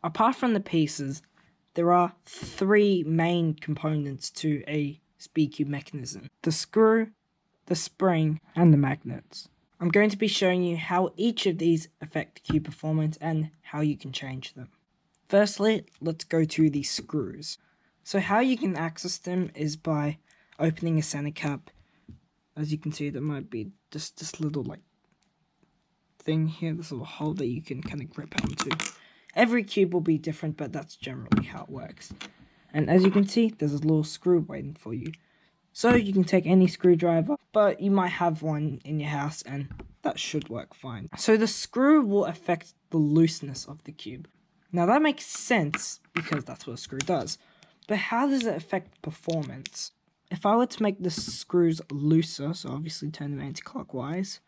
apart from the pieces, there are 3 main components to a Speedcube mechanism: the screw, the spring, and the magnets. I'm going to be showing you how each of these affect cube performance and how you can change them. Firstly, let's go to the screws. So how you can access them is by opening a center cap. As you can see, there might be just this little thing here, this little hole that you can kind of grip onto. Every cube will be different, but that's generally how it works. And as you can see, there's a little screw waiting for you. So you can take any screwdriver, but you might have one in your house and that should work fine. So the screw will affect the looseness of the cube. Now that makes sense because that's what a screw does. But how does it affect performance? If I were to make the screws looser, so obviously turn them anti-clockwise,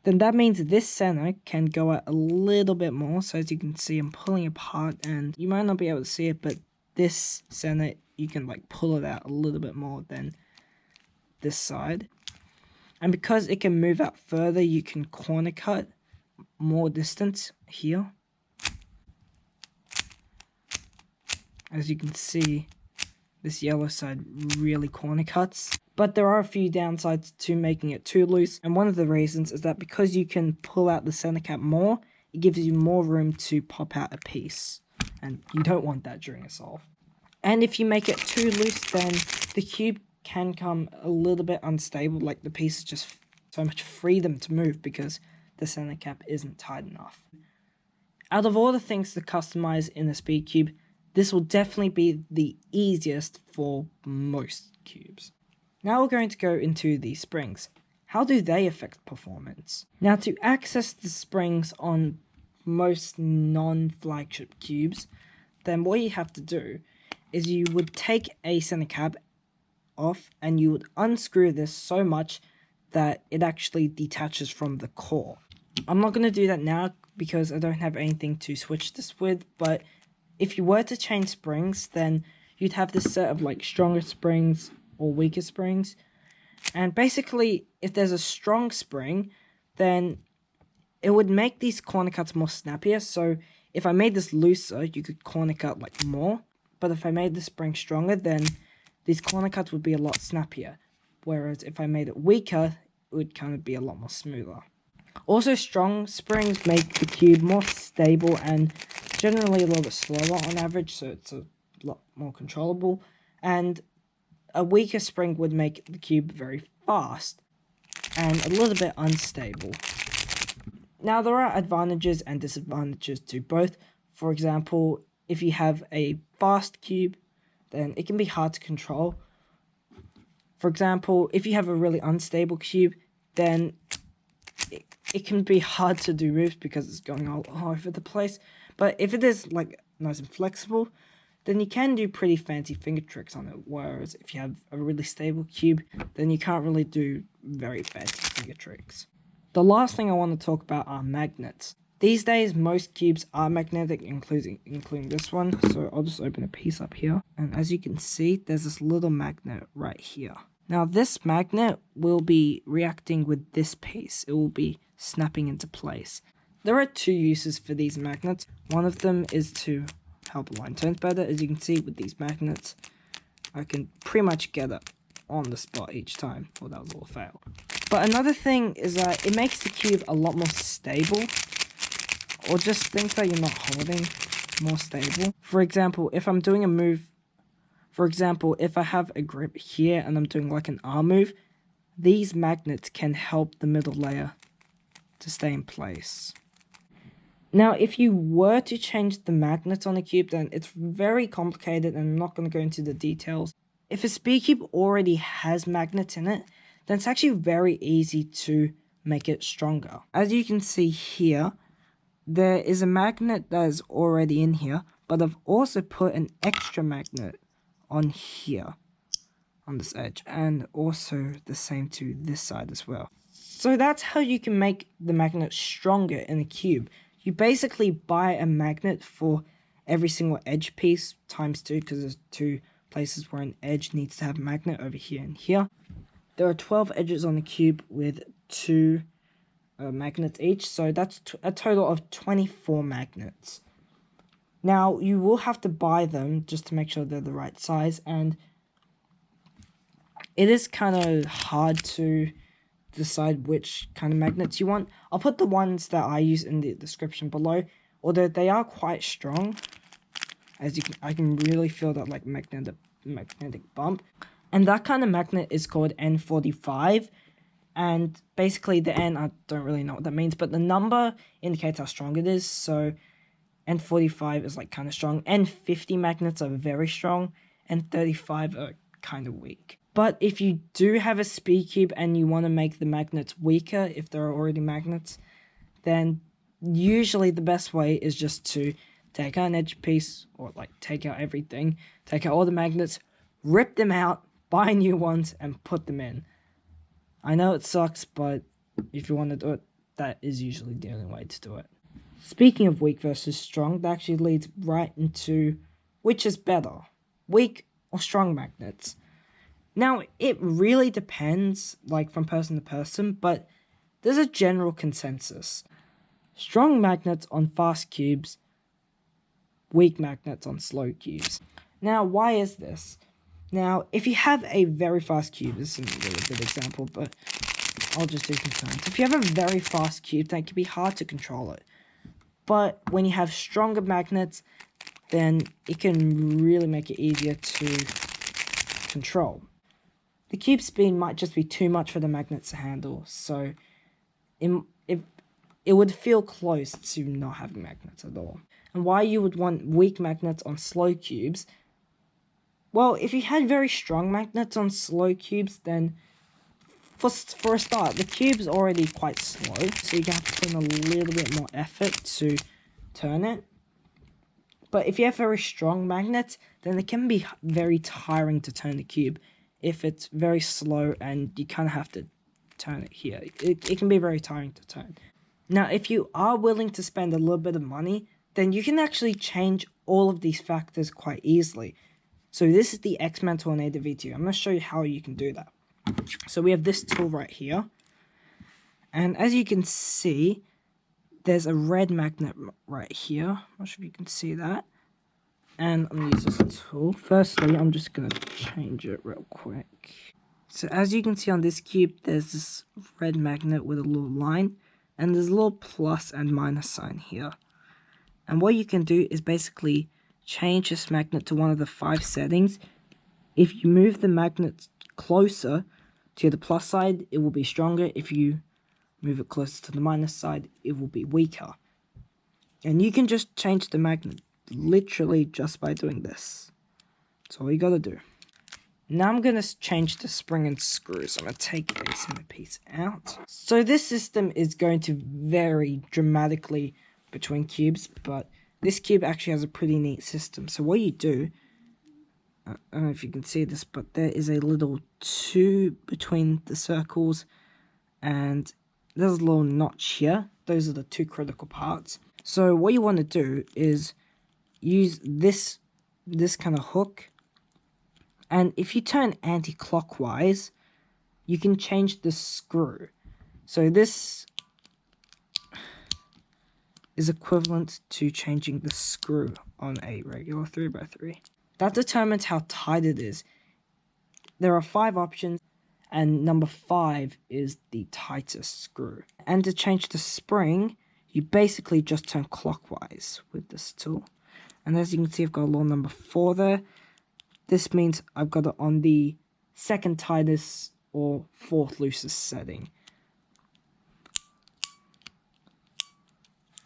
then that means this center can go out a little bit more. So as you can see, I'm pulling apart and you might not be able to see it, but this center, you can pull it out a little bit more than this side. And because it can move out further, you can corner cut more distance here. As you can see, this yellow side really corner cuts. But there are a few downsides to making it too loose, and one of the reasons is that because you can pull out the center cap more, it gives you more room to pop out a piece, and you don't want that during a solve. And if you make it too loose, then the cube can come a little bit unstable, the pieces just so much freedom to move because the center cap isn't tight enough. Out of all the things to customize in the Speedcube, this will definitely be the easiest for most cubes. Now we're going to go into the springs. How do they affect performance? Now to access the springs on most non-flagship cubes, then what you have to do is you would take a center cap off and you would unscrew this so much that it actually detaches from the core. I'm not going to do that now because I don't have anything to switch this with, but if you were to change springs, then you'd have this set of stronger springs or weaker springs. And basically, if there's a strong spring, then it would make these corner cuts more snappier. So if I made this looser, you could corner cut more. But if I made the spring stronger, then these corner cuts would be a lot snappier. Whereas if I made it weaker, it would kind of be a lot more smoother. Also, strong springs make the cube more stable and generally a little bit slower on average, so it's a lot more controllable. And a weaker spring would make the cube very fast and a little bit unstable. Now, there are advantages and disadvantages to both. For example, if you have a fast cube, then it can be hard to control. For example, if you have a really unstable cube, then it can be hard to do moves because it's going all over the place. But if it is nice and flexible, then you can do pretty fancy finger tricks on it. Whereas if you have a really stable cube, then you can't really do very fancy finger tricks. The last thing I want to talk about are magnets. These days, most cubes are magnetic, including this one. So I'll just open a piece up here. And as you can see, there's this little magnet right here. Now this magnet will be reacting with this piece. It will be snapping into place. There are 2 uses for these magnets. One of them is to help align turns better. As you can see with these magnets, I can pretty much get it on the spot each time. Well, that was a little fail. But another thing is that it makes the cube a lot more stable, or just things that you're not holding more stable. For example, if I'm doing a move, if I have a grip here and I'm doing an arm move, these magnets can help the middle layer to stay in place. Now, if you were to change the magnets on a cube, then it's very complicated and I'm not going to go into the details. If a Speedcube already has magnets in it, then it's actually very easy to make it stronger. As you can see here, there is a magnet that is already in here, but I've also put an extra magnet on here, on this edge, and also the same to this side as well. So that's how you can make the magnet stronger in a cube. You basically buy a magnet for every single edge piece times 2, because there's 2 places where an edge needs to have a magnet, over here and here. There are 12 edges on the cube with 2 magnets each, so that's a total of 24 magnets. Now, you will have to buy them just to make sure they're the right size, and it is kind of hard to decide which kind of magnets you want. I'll put the ones that I use in the description below, although they are quite strong. As you can, I can really feel that like magnetic bump. And that kind of magnet is called N45. And basically the N, I don't really know what that means, but the number indicates how strong it is. So N45 is like kind of strong. N50 magnets are very strong. N35 are kind of weak. But if you do have a Speedcube and you want to make the magnets weaker, if there are already magnets, then usually the best way is just to take out an edge piece, or like take out everything, take out all the magnets, rip them out, buy new ones, and put them in. I know it sucks, but if you want to do it, that is usually the only way to do it. Speaking of weak versus strong, that actually leads right into which is better, weak or strong magnets. Now, it really depends, like from person to person, but there's a general consensus. Strong magnets on fast cubes, weak magnets on slow cubes. Now, why is this? Now, if you have a very fast cube, this isn't really a good example, but I'll just do components. If you have a very fast cube, then it can be hard to control it. But when you have stronger magnets, then it can really make it easier to control. The cube speed might just be too much for the magnets to handle, so it would feel close to not having magnets at all. And why you would want weak magnets on slow cubes? Well, if you had very strong magnets on slow cubes, then for a start, the cube's already quite slow, so you're going to have to put in a little bit more effort to turn it. But if you have very strong magnets, then it can be very tiring to turn the cube if it's very slow and you kind of have to turn it here. It can be very tiring to turn. Now, if you are willing to spend a little bit of money, then you can actually change all of these factors quite easily. So this is the X-Men Tornado V2. I'm going to show you how you can do that. So we have this tool right here. And as you can see, there's a red magnet right here. I'm not sure if you can see that. And I'm going to use this tool. Firstly, I'm just going to change it real quick. So as you can see on this cube, there's this red magnet with a little line. And there's a little plus and minus sign here. And what you can do is basically change this magnet to one of the 5 settings. If you move the magnet closer to the plus side, it will be stronger. If you move it closer to the minus side, it will be weaker. And you can just change the magnet literally just by doing this. That's all you gotta do. Now I'm gonna change the spring and screws. I'm gonna take a centerpiece out. So this system is going to vary dramatically between cubes, but this cube actually has a pretty neat system. So what you do, I don't know if you can see this, but there is a little tube between the circles, and there's a little notch here. Those are the 2 critical parts. So what you want to do is use this kind of hook, and if you turn anti-clockwise, you can change the screw. So this is equivalent to changing the screw on a regular 3x3. That determines how tight it is. There are 5 options, and number 5 is the tightest screw. And to change the spring, you basically just turn clockwise with this tool. And as you can see, I've got a little number 4 there. This means I've got it on the 2nd tightest or 4th loosest setting.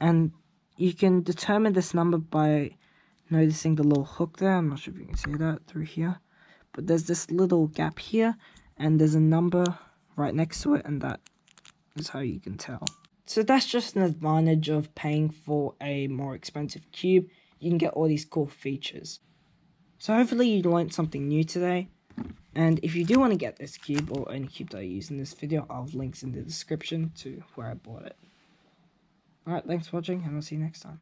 And you can determine this number by noticing the little hook there. I'm not sure if you can see that through here. But there's this little gap here, and there's a number right next to it, and that is how you can tell. So that's just an advantage of paying for a more expensive cube. You can get all these cool features. So hopefully you learned something new today. And if you do want to get this cube, or any cube that I use in this video, I'll have links in the description to where I bought it. Alright, thanks for watching, and I'll see you next time.